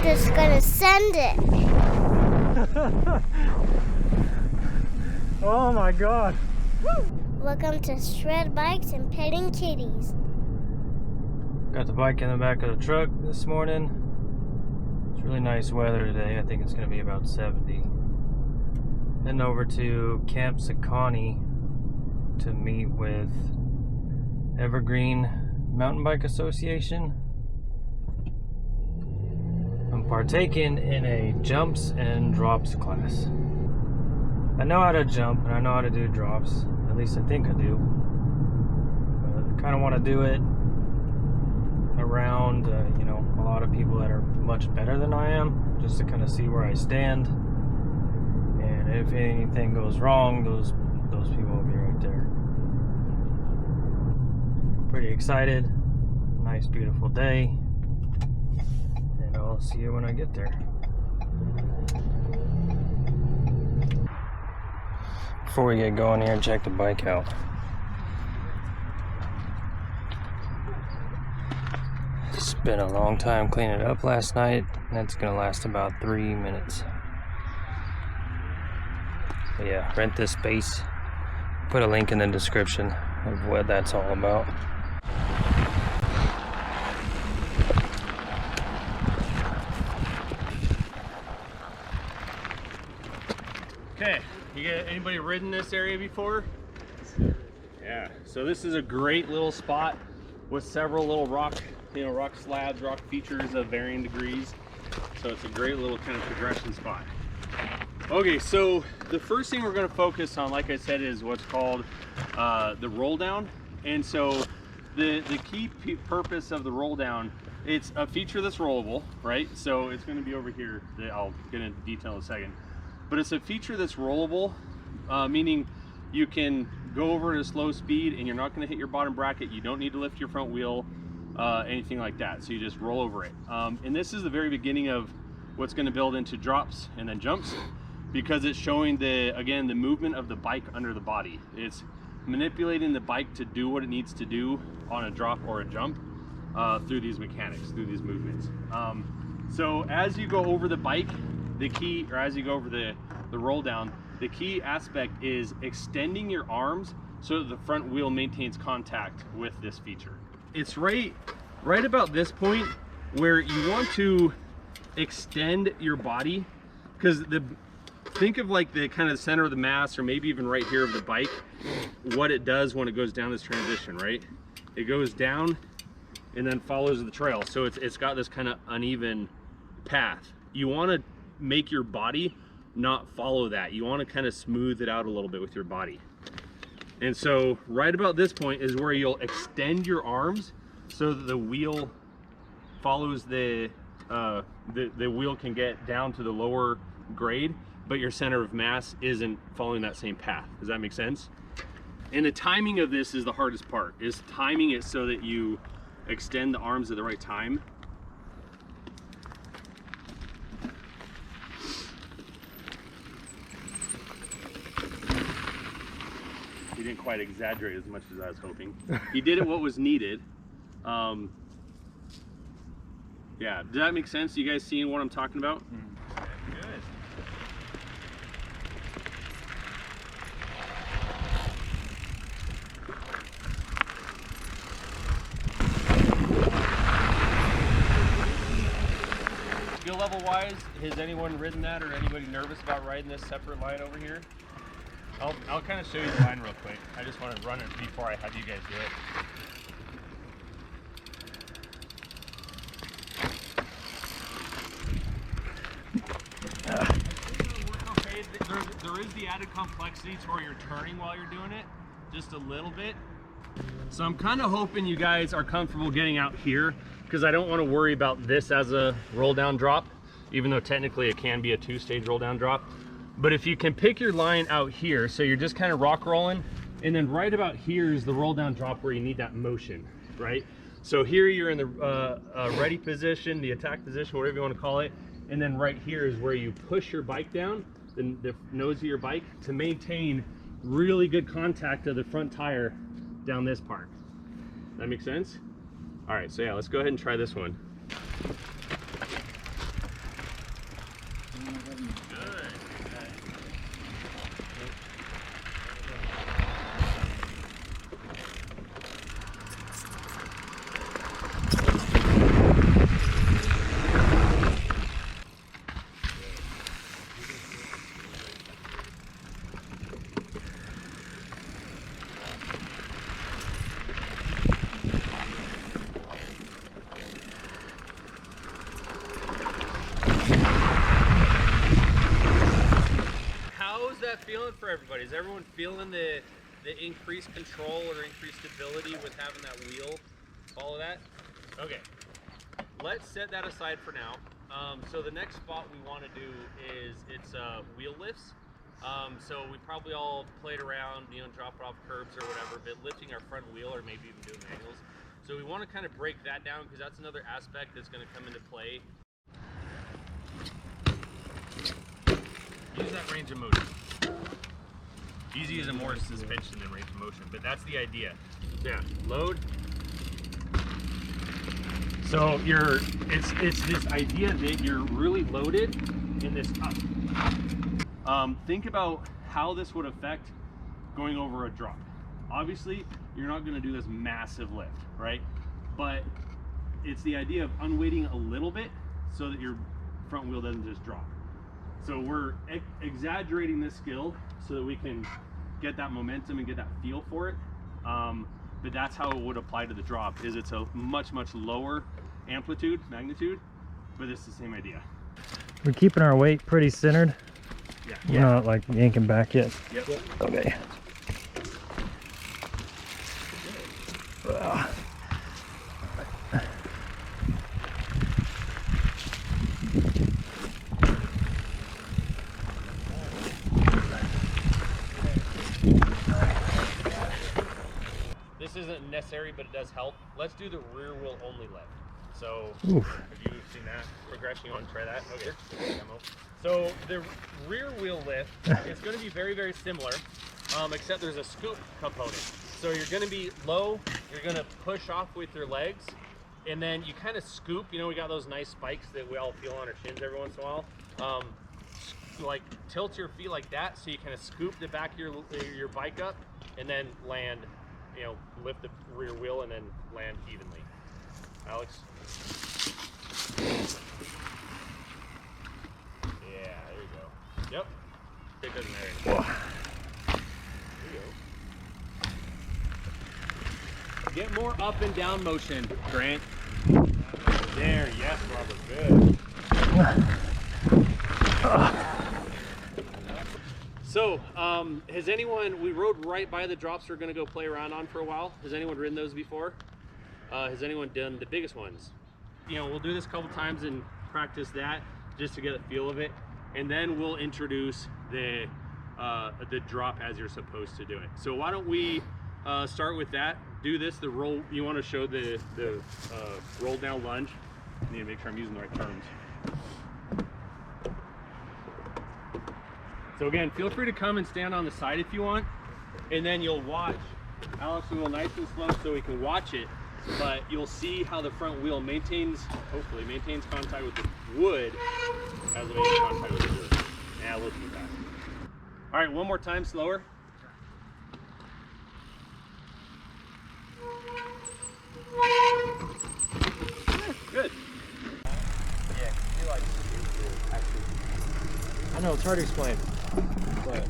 just gonna send it. Oh my God. Woo! Welcome to Shred Bikes and Petting Kitties. Got the bike in the back of the truck this morning. It's really nice weather today. I think it's going to be about 70. Heading over to Camp Sketchy to meet with Evergreen Mountain Bike Association. I'm partaking in a jumps and drops class. I know how to jump and I know how to do drops. At least I think I do. But I kind of want to do it around, a lot of people that are much better than I am, just to kind of see where I stand. And if anything goes wrong, those people will be right there. Pretty excited. Nice, beautiful day. And I'll see you when I get there. Before we get going here, check the bike out. Spent a long time cleaning it up last night, and it's gonna last about 3 minutes. But yeah, rent this space. Put a link in the description of what that's all about. Okay, anybody ridden this area before? Yeah, so this is a great little spot with several little rock slabs, rock features of varying degrees. So it's a great little kind of progression spot. Okay, so the first thing we're going to focus on, like I said, is what's called the roll down. And so the key purpose of the roll down, it's a feature that's rollable, right? So it's going to be over here. I'll get into detail in a second. But it's a feature that's rollable, meaning you can go over at a slow speed and you're not going to hit your bottom bracket. You don't need to lift your front wheel, anything like that. So you just roll over it. And this is the very beginning of what's going to build into drops and then jumps, because it's showing the movement of the bike under the body. It's manipulating the bike to do what it needs to do on a drop or a jump through these mechanics, through these movements. So as you go over the bike, as you go over the roll down, the key aspect is extending your arms so that the front wheel maintains contact with this feature. It's right about this point where you want to extend your body, because think of like the kind of center of the mass, or maybe even right here of the bike, what it does when it goes down this transition, right? It goes down and then follows the trail. So it's got this kind of uneven path. You want to make your body not follow that. You want to kind of smooth it out a little bit with your body. And so right about this point is where you'll extend your arms so that the wheel follows the wheel can get down to the lower grade, but your center of mass isn't following that same path. Does that make sense? And the timing of this is the hardest part, is timing it so that you extend the arms at the right time. He didn't quite exaggerate as much as I was hoping. He did it what was needed. Yeah, does that make sense? You guys seeing what I'm talking about? Good. Skill level wise, has anyone ridden that, or anybody nervous about riding this separate line over here? I'll kind of show you the line real quick. I just want to run it before I have you guys do it. There is the added complexity to where you're turning while you're doing it, just a little bit. So I'm kind of hoping you guys are comfortable getting out here, because I don't want to worry about this as a roll down drop, even though technically it can be a 2-stage roll down drop. But if you can pick your line out here, so you're just kind of rock rolling, and then right about here is the roll down drop where you need that motion, right? So here you're in the ready position, the attack position, whatever you want to call it, and then right here is where you push your bike down, the nose of your bike, to maintain really good contact of the front tire down this part. That makes sense? All right, so yeah, let's go ahead and try this one. feeling for everybody? Is everyone feeling the increased control or increased stability with having that wheel? Follow that? Okay. Let's set that aside for now. So the next spot we want to do is wheel lifts. So we probably all played around, you know, dropped off curbs or whatever, but lifting our front wheel or maybe even doing manuals. So we want to kind of break that down because that's another aspect that's going to come into play. Use that range of motion. He's using more suspension than range of motion, but that's the idea. Yeah, load. So it's this idea that you're really loaded in this up. Think about how this would affect going over a drop. Obviously, you're not going to do this massive lift, right? But it's the idea of unweighting a little bit so that your front wheel doesn't just drop. So we're exaggerating this skill so that we can get that momentum and get that feel for it. But that's how it would apply to the drop. Is it's a much lower magnitude, but it's the same idea. We're keeping our weight pretty centered. Yeah. We're not like yanking back yet. Yep. Okay. This isn't necessary, but it does help. Let's do the rear wheel only lift. So, Oof. have you seen that progression? You want to try that? Okay. So the rear wheel lift is going to be very similar, except there's a scoop component. So you're going to be low, you're going to push off with your legs, and then you kind of scoop. You know, we got those nice spikes that we all feel on our chins every once in a while. Like tilt your feet like that, so you kind of scoop the back of your bike up, and then land. You know, lift the rear wheel and then land evenly. Alex? Yeah, there you go. Yep. It doesn't matter anymore. There you go. Get more up and down motion, Grant. There, yes, Robert, good. So, has anyone, we rode right by the drops we're going to go play around on for a while. Has anyone ridden those before? Has anyone done the biggest ones? You know, we'll do this a couple times and practice that just to get a feel of it. And then we'll introduce the drop as you're supposed to do it. So why don't we start with that? Do this, the roll, you want to show the roll down lunge. I need to make sure I'm using the right terms. So again, feel free to come and stand on the side if you want, and then you'll watch. Alex will go nice and slow so we can watch it, but you'll see how the front wheel hopefully maintains contact with the wood as it makes contact with the dirt. Yeah, a little too fast. All right, one more time, slower. Good. Yeah, you like actually. I know it's hard to explain. But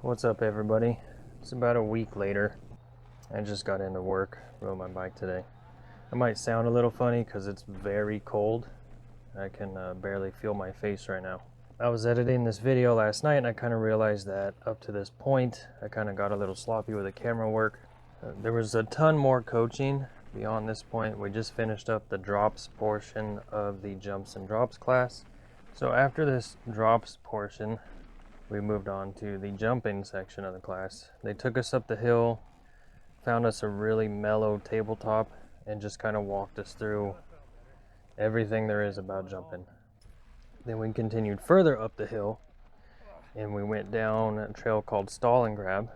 what's up, everybody? It's about a week later. I just got into work, rode my bike today. I might sound a little funny because it's very cold. I can barely feel my face right now. I was editing this video last night and I kind of realized that up to this point I kind of got a little sloppy with the camera work. There was a ton more coaching beyond this point. We just finished up the drops portion of the jumps and drops class. So after this drops portion, we moved on to the jumping section of the class. They took us up the hill, found us a really mellow tabletop, and just kind of walked us through everything there is about jumping. Then we continued further up the hill, and we went down a trail called Stalingrab.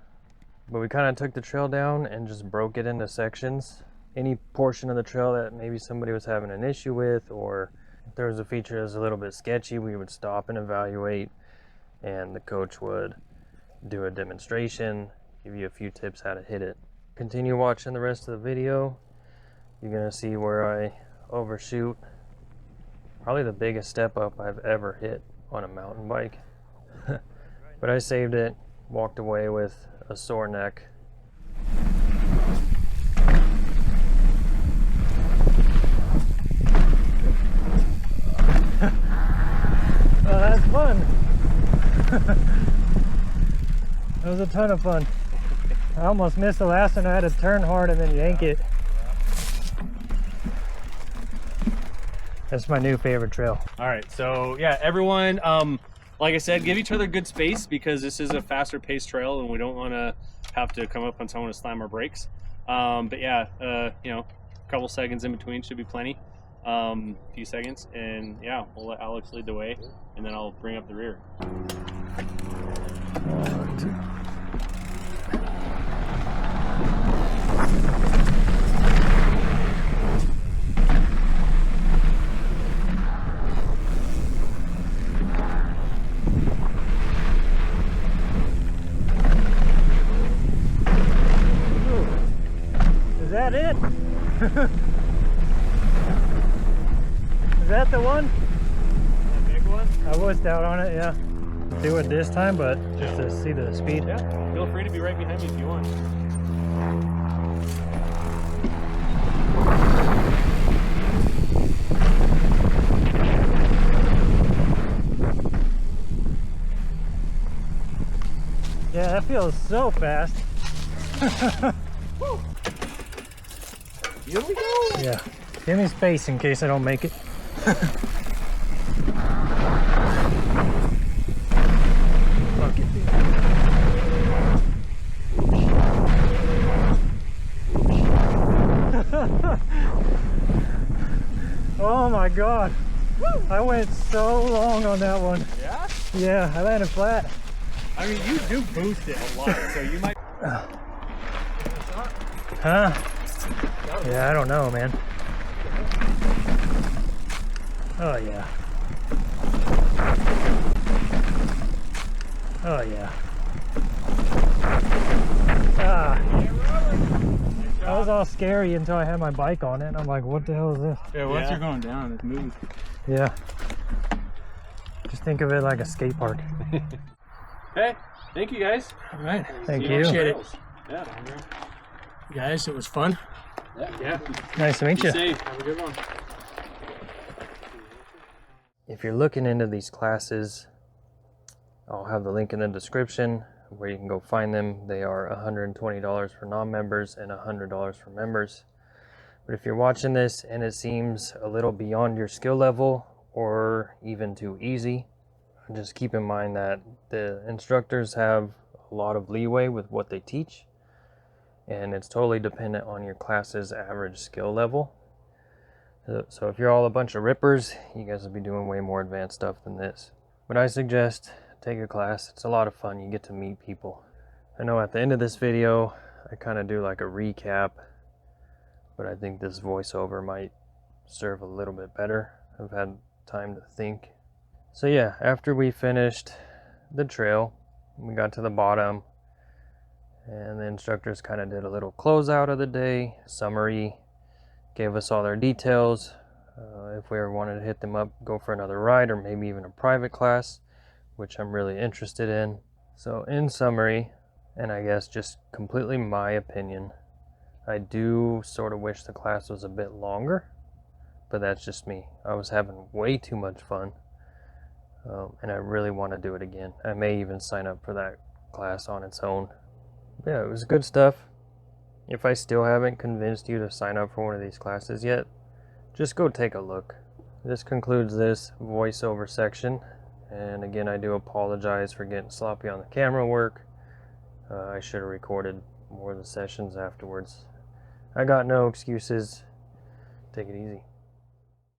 But we kind of took the trail down and just broke it into sections. Any portion of the trail that maybe somebody was having an issue with, or if there was a feature that was a little bit sketchy, we would stop and evaluate, and the coach would do a demonstration give you a few tips how to hit it. Continue watching the rest of the video. You're gonna see where I overshoot. Probably the biggest step up I've ever hit on a mountain bike. But I saved it, walked away with a sore neck. Oh, that's fun. That was a ton of fun. I almost missed the last one. I had to turn hard and then yank it. That's my new favorite trail. All right, so yeah, everyone, like I said, give each other good space because this is a faster paced trail and we don't want to have to come up on someone to slam our brakes. But yeah, you know, a couple seconds in between should be plenty. A few seconds, and yeah, we'll let Alex lead the way and then I'll bring up the rear. Is that it? Is that the one? The big one? I was down on it, yeah. Do it this time, but just to see the speed. Yeah, feel free to be right behind me if you want. Yeah, that feels so fast. Here we go. Yeah, give me space in case I don't make it. Fuck it. Oh my god. Woo! I went so long on that one. Yeah? Yeah, I landed flat. I mean, you do boost it a lot, so you might... Huh? Yeah, I don't know, man. Oh yeah. Oh yeah. That was all scary until I had my bike on it, and I'm like, what the hell is this? Yeah, once you're going down, it moves. Yeah. Just think of it like a skate park. Hey, thank you guys. All right. Thank you. Appreciate it. Yeah. Guys, it was fun. Yeah. Nice to meet you. Safe. Have a good one. If you're looking into these classes, I'll have the link in the description where you can go find them. They are $120 for non-members and $100 for members. But if you're watching this and it seems a little beyond your skill level or even too easy, just keep in mind that the instructors have a lot of leeway with what they teach, and it's totally dependent on your class's average skill level. So if you're all a bunch of rippers, you guys will be doing way more advanced stuff than this. But I suggest take a class. It's a lot of fun. You get to meet people. I know at the end of this video, I kind of do like a recap, but I think this voiceover might serve a little bit better. I've had time to think. So yeah, after we finished the trail, we got to the bottom, and the instructors kind of did a little closeout of the day, summary, gave us all their details. If we ever wanted to hit them up, go for another ride or maybe even a private class, which I'm really interested in. So in summary, and I guess just completely my opinion, I do sort of wish the class was a bit longer, but that's just me. I was having way too much fun, and I really want to do it again. I may even sign up for that class on its own. Yeah, it was good stuff. If I still haven't convinced you to sign up for one of these classes yet, just go take a look. This concludes this voiceover section, and again, I do apologize for getting sloppy on the camera work. I should have recorded more of the sessions afterwards. I got no excuses. Take it easy.